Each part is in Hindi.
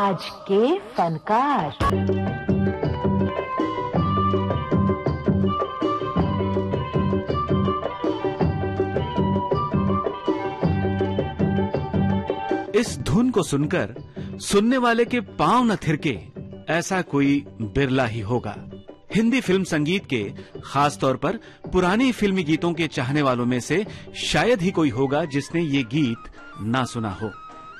आज के फनकार। इस धुन को सुनकर सुनने वाले के पांव न थिरके, ऐसा कोई बिरला ही होगा। हिंदी फिल्म संगीत के, खास तौर पर पुराने फिल्मी गीतों के चाहने वालों में से शायद ही कोई होगा जिसने ये गीत ना सुना हो।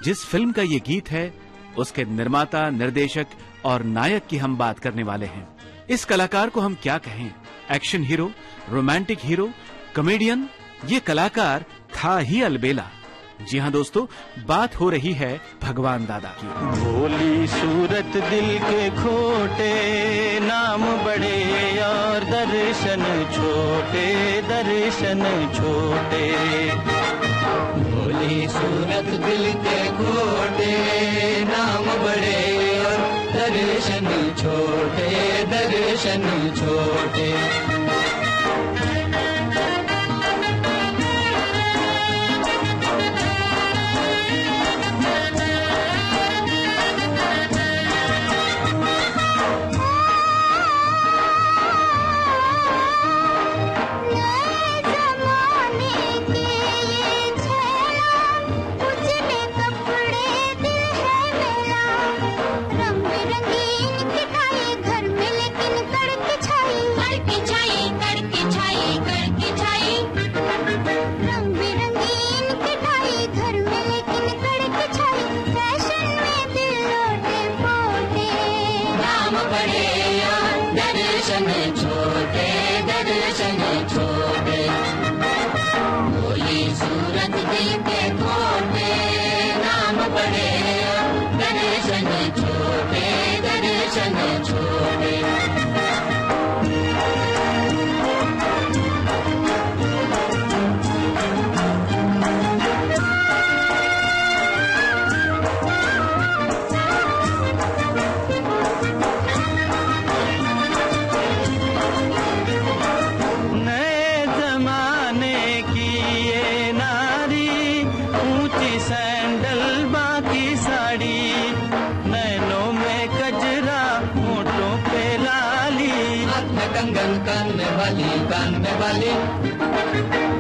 जिस फिल्म का ये गीत है, उसके निर्माता, निर्देशक और नायक की हम बात करने वाले हैं। इस कलाकार को हम क्या कहें? Action hero, romantic hero, comedian, ये कलाकार था ही अलबेला। जी हाँ दोस्तों, बात हो रही है भगवान दादा की। भोली सूरत दिल के खोटे, नाम बड़े और दर्शन छोटे, दर्शन छोटे। भोली सूरत दिल के खोटे, नाम बड़े और दर्शन छोटे, दर्शन छोटे।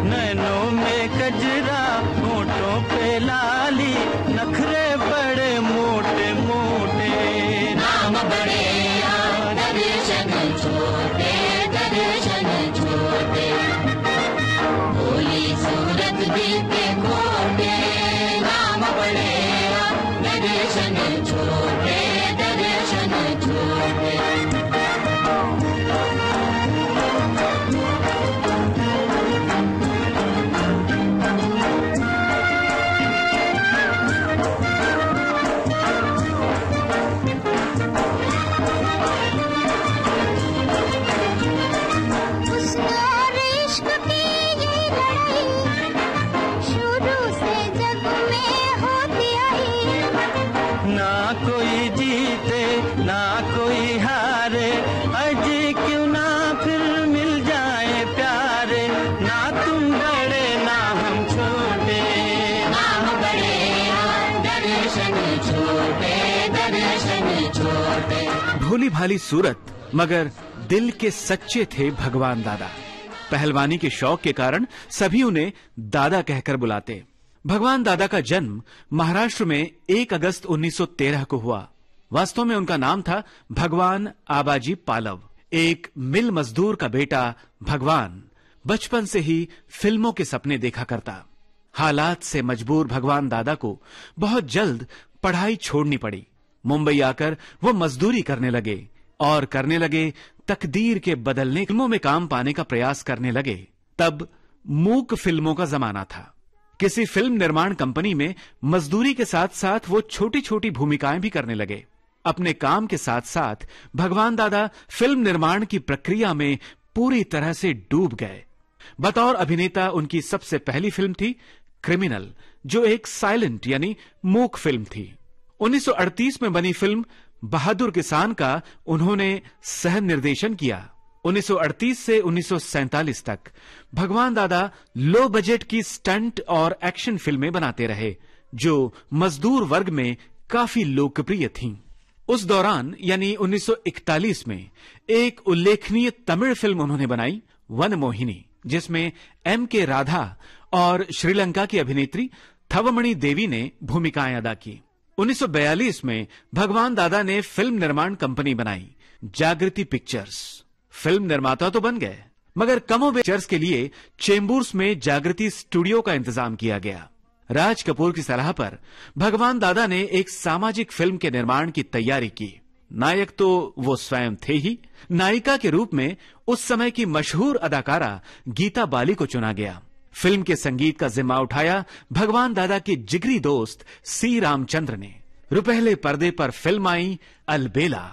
नैनों में कजरा, होठों पे लाली, नखरे बड़े मोटे मोटे, नाम बड़े दर्शन छोटे, दर्शन छोटे। भोली सूरत दिल के खोटे, नाम बड़े दर्शन छोटे, दर्शन छोटे। भोली भाली सूरत, मगर दिल के सच्चे थे भगवान दादा। पहलवानी के शौक के कारण सभी उन्हें दादा कहकर बुलाते। भगवान दादा का जन्म महाराष्ट्र में 1 अगस्त 1913 को हुआ। वास्तव में उनका नाम था भगवान आबाजी पालव। एक मिल मजदूर का बेटा भगवान बचपन से ही फिल्मों के सपने देखा करता। हालात से मजबूर भगवान दादा को बहुत जल्द पढ़ाई छोड़नी पड़ी। मुंबई आकर वो मजदूरी करने लगे और करने लगे तकदीर के बदलने, फिल्मों में काम पाने का प्रयास करने लगे। तब मूक फिल्मों का जमाना था। किसी फिल्म निर्माण कंपनी में मजदूरी के साथ साथ वो छोटी छोटी भूमिकाएं भी करने लगे। अपने काम के साथ साथ भगवान दादा फिल्म निर्माण की प्रक्रिया में पूरी तरह से डूब गए। बतौर अभिनेता उनकी सबसे पहली फिल्म थी क्रिमिनल, जो एक साइलेंट यानी मूक फिल्म थी। 1938 में बनी फिल्म बहादुर किसान का उन्होंने सह निर्देशन किया। 1938 से 1947 तक भगवान दादा लो बजट की स्टंट और एक्शन फिल्में बनाते रहे, जो मजदूर वर्ग में काफी लोकप्रिय थीं। उस दौरान यानी 1941 में एक उल्लेखनीय तमिल फिल्म उन्होंने बनाई, वन मोहिनी, जिसमें M.K. राधा और श्रीलंका की अभिनेत्री थवमणि देवी ने भूमिकाएं अदा की। 1942 में भगवान दादा ने फिल्म निर्माण कंपनी बनाई, जागृति पिक्चर्स। फिल्म निर्माता तो बन गए, मगर कमोबेश पिक्चर्स के लिए चेंबूर्स में जागृति स्टूडियो का इंतजाम किया गया। राज कपूर की सलाह पर भगवान दादा ने एक सामाजिक फिल्म के निर्माण की तैयारी की। नायक तो वो स्वयं थे ही, नायिका के रूप में उस समय की मशहूर अदाकारा गीता बाली को चुना गया। फिल्म के संगीत का जिम्मा उठाया भगवान दादा के जिगरी दोस्त सी रामचंद्र ने। रुपहले पर्दे पर फिल्म आई अलबेला।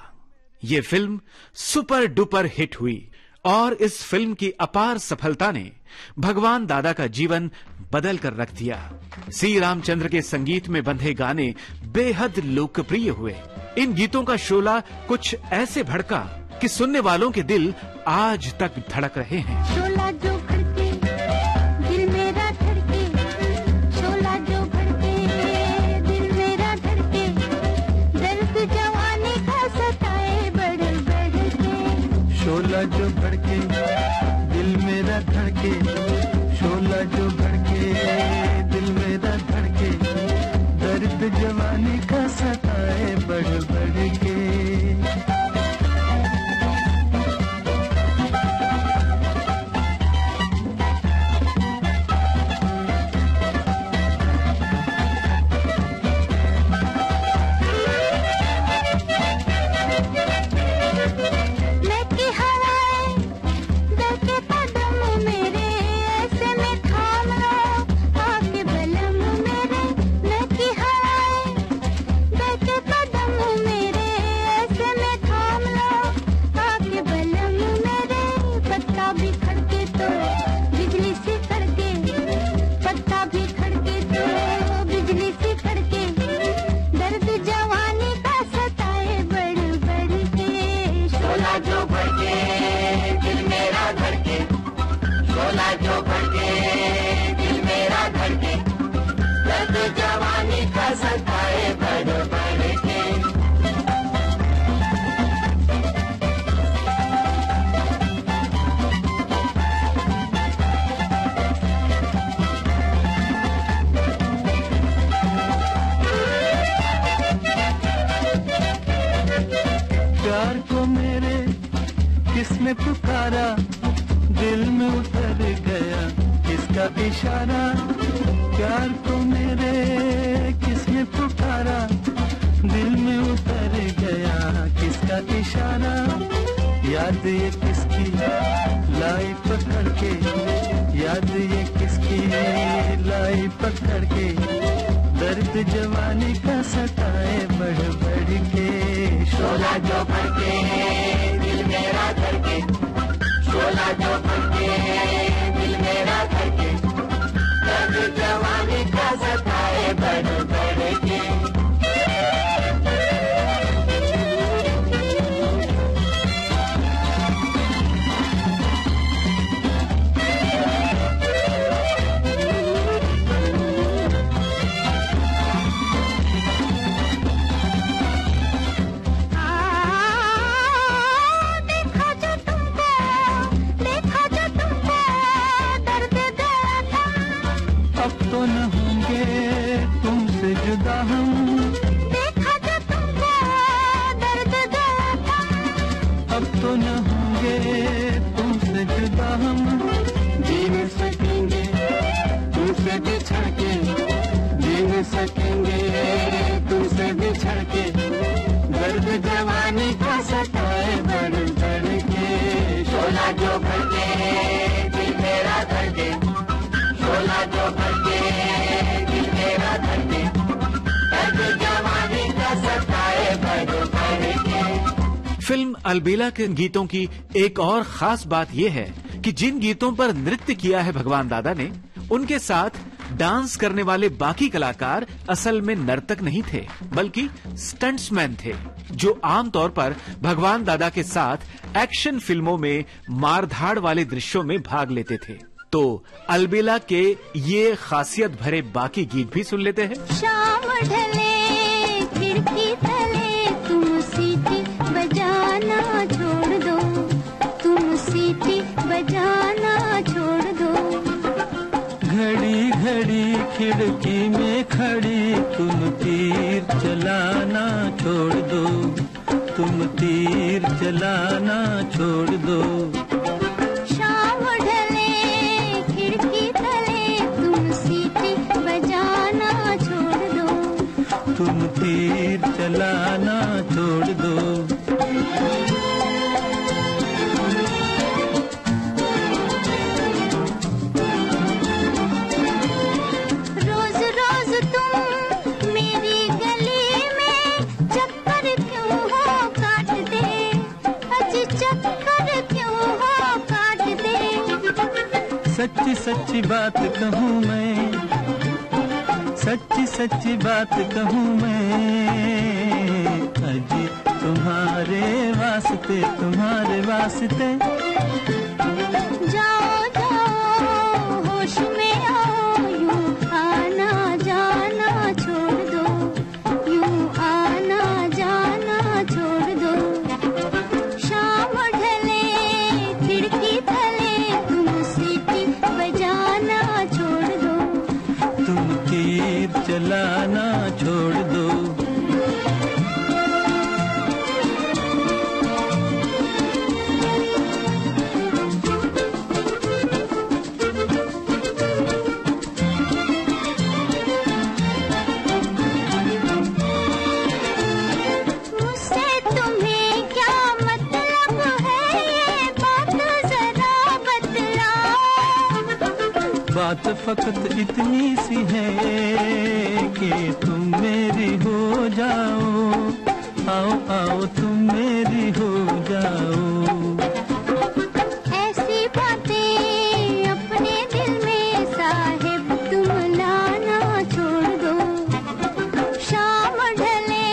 ये फिल्म सुपर डुपर हिट हुई और इस फिल्म की अपार सफलता ने भगवान दादा का जीवन बदल कर रख दिया। सी रामचंद्र के संगीत में बंधे गाने बेहद लोकप्रिय हुए। इन गीतों का शोला कुछ ऐसे भड़का कि सुनने वालों के दिल आज तक धड़क रहे हैं। शोला जो भड़के, दिल मेरा धड़के, शोला जो भड़के, दिल मेरा धड़के, दर्द जवानी का सताए बढ़ बढ़ के। शोला जो भड़के, दिल मेरा धड़के, शोला जो भड़के, दिल मेरा धड़के, दर्द जवानी का सताए बढ़ बढ़ के। प्यार को मेरे किसने पुकारा, दिल में उतर गया किसका इशारा। प्यार को मेरे किसने पुकारा, दिल में उतर गया किसका इशारा। याद ये किसकी लाई पकड़ के, याद ये किसकी लाई पकड़ के, दर्द जवानी का सताए बढ़ बढ़ के। शोला जो भड़के, दिल मेरा धड़के, शोला जो भड़के, दिल मेरा धड़के, दर्द जवानी का सताए बढ़ बढ़ के। अब तो न होंगे तुमसे जुदा हम, देखा जो तुमको दर्द गया था। अब तो न होंगे तुमसे जुदा हम, जी न सकेंगे तुमसे बिछड़ के, जी न सकेंगे तुमसे बिछड़ के, दर्द जवानी का सताए बढ़ बढ़ के। शोला जो भड़के, दिल मेरा धड़के, शोला जो भड़के, दिल मेरा धड़के, दर्द जवानी का सताए बढ़ बढ़ के। फिल्म अलबेला के गीतों की एक और खास बात यह है कि जिन गीतों पर नृत्य किया है भगवान दादा ने, उनके साथ डांस करने वाले बाकी कलाकार असल में नर्तक नहीं थे, बल्कि स्टंट्समैन थे, जो आमतौर पर भगवान दादा के साथ एक्शन फिल्मों में मारधाड़ वाले दृश्यों में भाग लेते थे। तो अलबेला के ये खासियत भरे बाकी गीत भी सुन लेते हैं। शाम ढले खिड़की तले तुम सीटी बजाना छोड़ दो, तुम सीटी बजाना छोड़ दो। घड़ी घड़ी खिड़की में खड़ी तुम तीर चलाना छोड़ दो, तुम तीर चलाना छोड़ दो। शाम ढले खिड़की तले तुम सीटी बजाना छोड़ दो, तुम तीर चलाना छोड़ दो। रोज रोज तुम मेरी गली में चक्कर क्यों हो काटते, अजी चक्कर क्यों हो काटते। सच्ची सच्ची बात कहूँ मैं, सच्ची सच्ची बात कहूँ मैं, अजी तुम्हारे वास्ते, तुम्हारे वास्ते। जाओ जाओ होश में आओ, यूं आना जाना छोड़ दो, यूं आना जाना छोड़ दो। शाम ढले खिड़की तले तुम सीटी बजाना छोड़ दो, तुम तीर चलाना छोड़ दो। मुझसे तुम्हें क्या मतलब है, ये बात जरा बतलाओ। बात फकत इतनी सी है कि तुम मेरी हो जाओ, आओ आओ तुम मेरी हो जाओ। ऐसी बातें अपने दिल में साहिब तुम लाना छोड़ दो। शाम ढले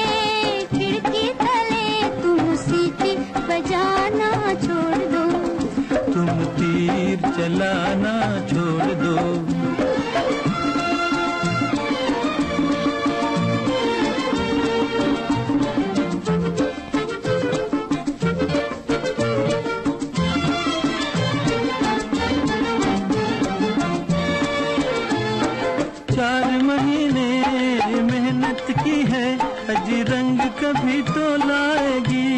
खिड़की तले तुम सीटी बजाना छोड़ दो, तुम तीर चलाना छोड़ दो। चार महीने मेहनत की है, अजी रंग कभी तो लाएगी।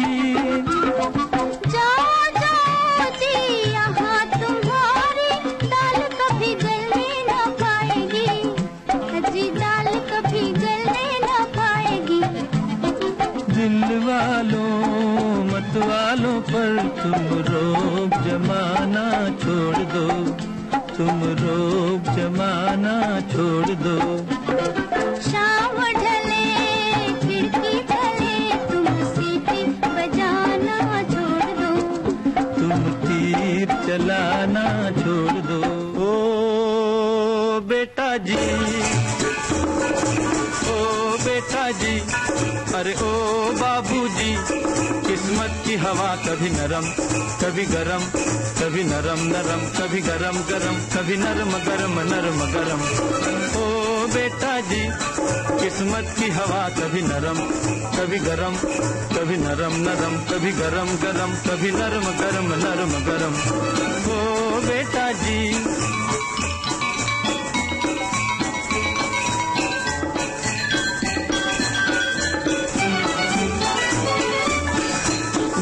जाओ जाओ जी यहाँ तुम्हारी दाल कभी गलने न पाएगी, जी दाल कभी गलने न पाएगी। दिल वालों मत वालों पर तुम रोब जमाना छोड़ दो, तुम रोब जमाना छोड़ दो। शाम ढले खिड़की तले तुम सीटी बजाना छोड़ दो, तुम तीर चलाना छोड़ दो। ओ बेटा जी, ओ बेटा जी, अरे ओ बाबूजी, किस्मत की हवा कभी नरम कभी गरम, कभी नरम नरम कभी गरम गरम, कभी नरम गरम नरम गरम। ओ बेटा जी, किस्मत की हवा कभी नरम कभी गरम, कभी नरम नरम कभी गरम गरम, कभी नरम गरम नरम गरम। ओ बेटा जी,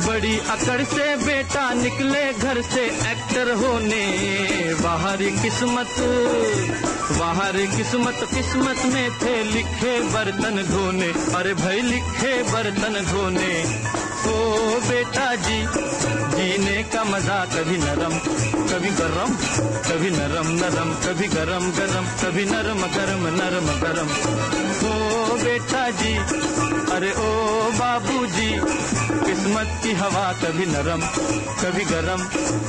बड़ी अकड़ से बेटा निकले घर से एक्टर होने, बाहरी किस्मत किस्मत में थे लिखे बर्तन धोने, अरे भाई लिखे बर्तन धोने। ओ बेटा जी, जीने का मजा कभी नरम कभी गरम, कभी नरम नरम कभी गरम गरम, कभी नरम गरम नरम गरम। ओ बेटा जी, अरे ओ बाबूजी, किस्मत की हवा कभी नरम कभी गरम,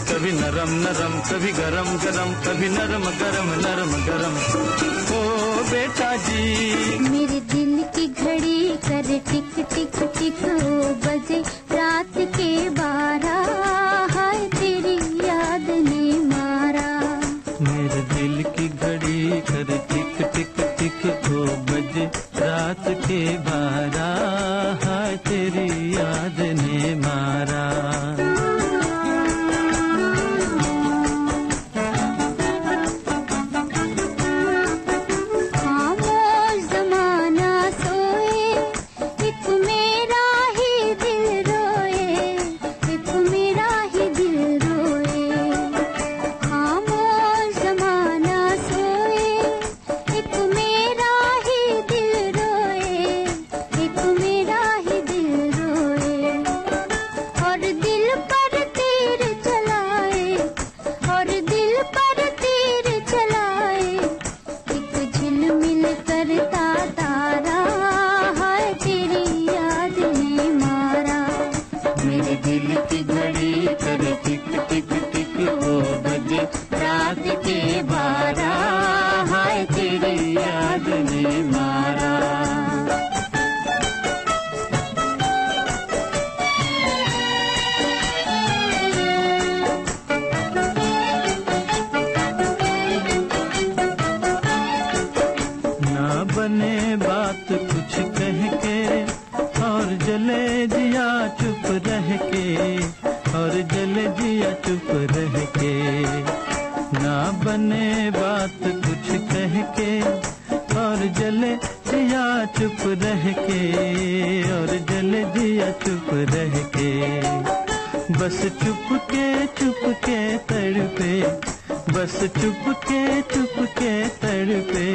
कभी नरम नरम कभी गरम गरम, कभी नरम गरम नरम गरम। ओ बेटा जी, मेरे दिल की घड़ी करे टिक टिक टिक, बजे रात के 12, हाय तेरी याद ने मारा। मेरे दिल की घड़ी करे टिक टिक टिक, 2 बजे रात के 12, बने बात कुछ कह के और जले जिया चुप रह के, और जले जिया चुप रह के। ना बने बात कुछ कह के और जले जिया चुप रह के, और जले जिया चुप रह के। बस चुप के तड़पे, बस चुप के तड़पे,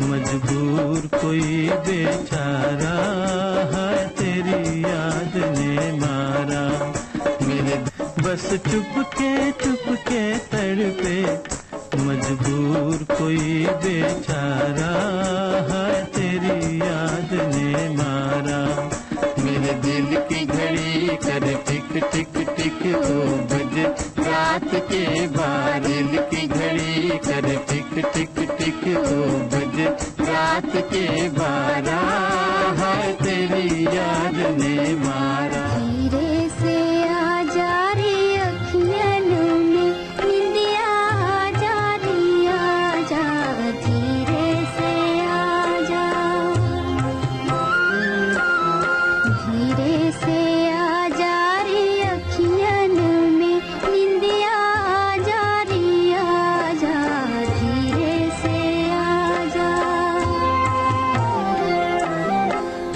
मजबूर कोई बेचारा है तेरी याद ने मारा मेरे। बस चुप के तड़पे, मजबूर कोई बेचारा है तेरी याद ने मारा मेरे। दिल की घड़ी कर टिक टिक टिक 2 बजे रात के 12। दिल की घड़ी कर टिक टिक टिक 2 बजे रात के 12 है तेरी याद ने मारा। धीरे से आ जा रे अखियन में निंदिया आ जा रे आ जा, धीरे से आ जा, धीरे से आ जा रे अखियन में निंदिया आ जा रे आ जा, धीरे से आ जा।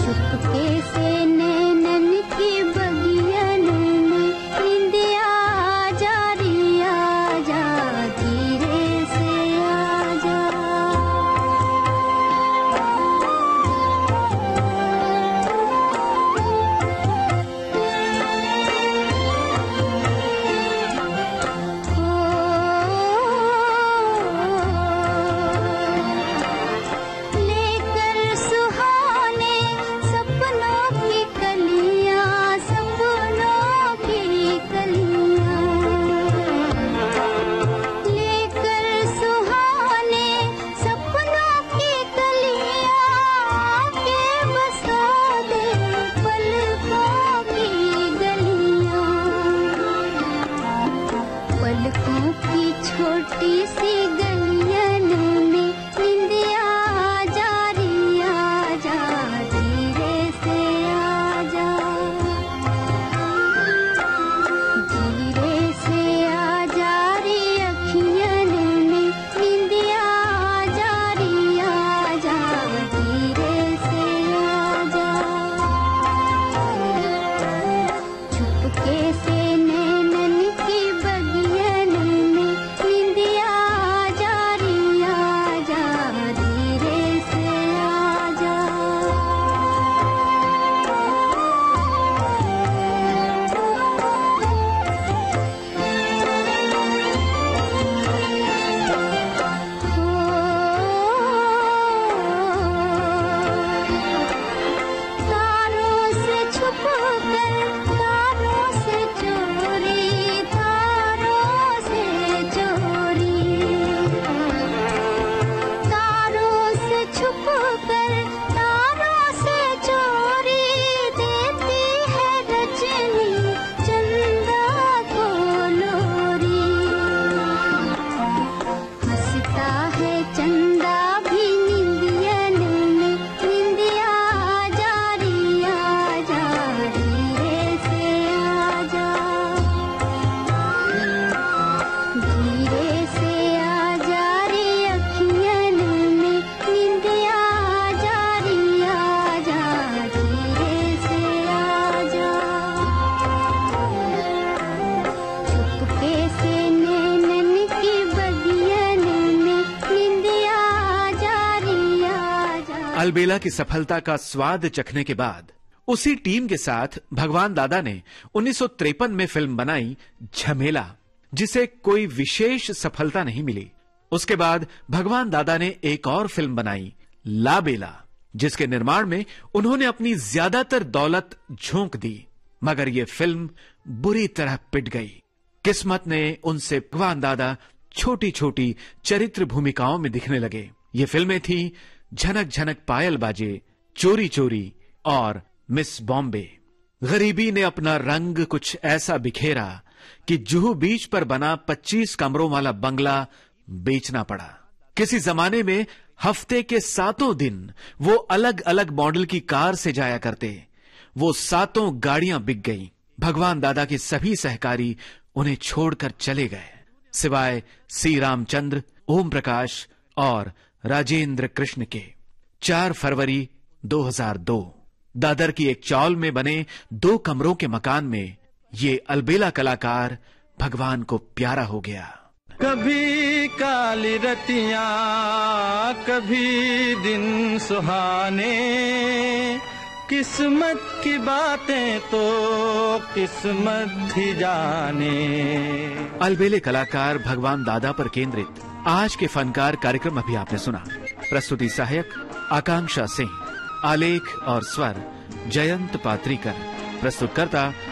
चुपके से नैनन की बगियन में निंदिया आ जा रे आ जा, धीरे से आ जा। लेकर सुहाने सपनों की कलियां, सपनों की कलियां, लेकर सुहाने सपनों की कलियां, के बसा दे पलकों की गलियां। पलकों की छोटी सी गलियन में निंदिया आ जा रे आ जा, धीरे से आ जा, धीरे से आ जा रे अखियन में निंदिया आ जा रे आ जा, धीरे से आ जा। चुपके से नैनन की बगियन में निंदिया आ जा रे आ जा, धीरे से आ जा। तारों से छुपकर तारों से चोरी, तारों से चोरी, तारों से छुपकर तारों से चोरी, देती है रजनी चंदा को लोरी। हंसता है चंदा भी निंदियन में निंदिया आ जा रे आ जा, धीरे से आ जा, धीरे से आ जा रे अखियन में निंदिया आ जा रे आ जा, धीरे से आ जा। चुपके से नैनन की बगियन में निंदिया आ जा रे आ जा। अलबेला की सफलता का स्वाद चखने के बाद उसी टीम के साथ भगवान दादा ने 1953 में फिल्म बनाई झमेला, जिसे कोई विशेष सफलता नहीं मिली। उसके बाद भगवान दादा ने एक और फिल्म बनाई लाबेला, जिसके निर्माण में उन्होंने अपनी ज्यादातर दौलत झोंक दी, मगर यह फिल्म बुरी तरह पिट गई। किस्मत ने उनसे भगवान दादा छोटी छोटी चरित्र भूमिकाओं में दिखने लगे। ये फिल्में थी झनक झनक पायल बाजे, चोरी चोरी और मिस बॉम्बे। गरीबी ने अपना रंग कुछ ऐसा बिखेरा कि जुहू बीच पर बना 25 कमरों वाला बंगला बेचना पड़ा। किसी जमाने में हफ्ते के 7 दिन वो अलग अलग मॉडल की कार से जाया करते। वो 7 गाड़ियां बिक गईं। भगवान दादा के सभी सहकारी उन्हें छोड़कर चले गए, सिवाय सी रामचंद्र, ओम प्रकाश और राजेंद्र कृष्ण के। 4 फरवरी 2002 दादर की एक चौल में बने 2 कमरों के मकान में ये अलबेला कलाकार भगवान को प्यारा हो गया। कभी काली रतियां, कभी दिन सुहाने, किस्मत की बातें तो किस्मत ही जाने। अलबेले कलाकार भगवान दादा पर केंद्रित आज के फनकार कार्यक्रम अभी आपने सुना। प्रस्तुति सहायक आकांक्षा सिंह, आलेख और स्वर जयंत पात्रीकर, प्रस्तुतकर्ता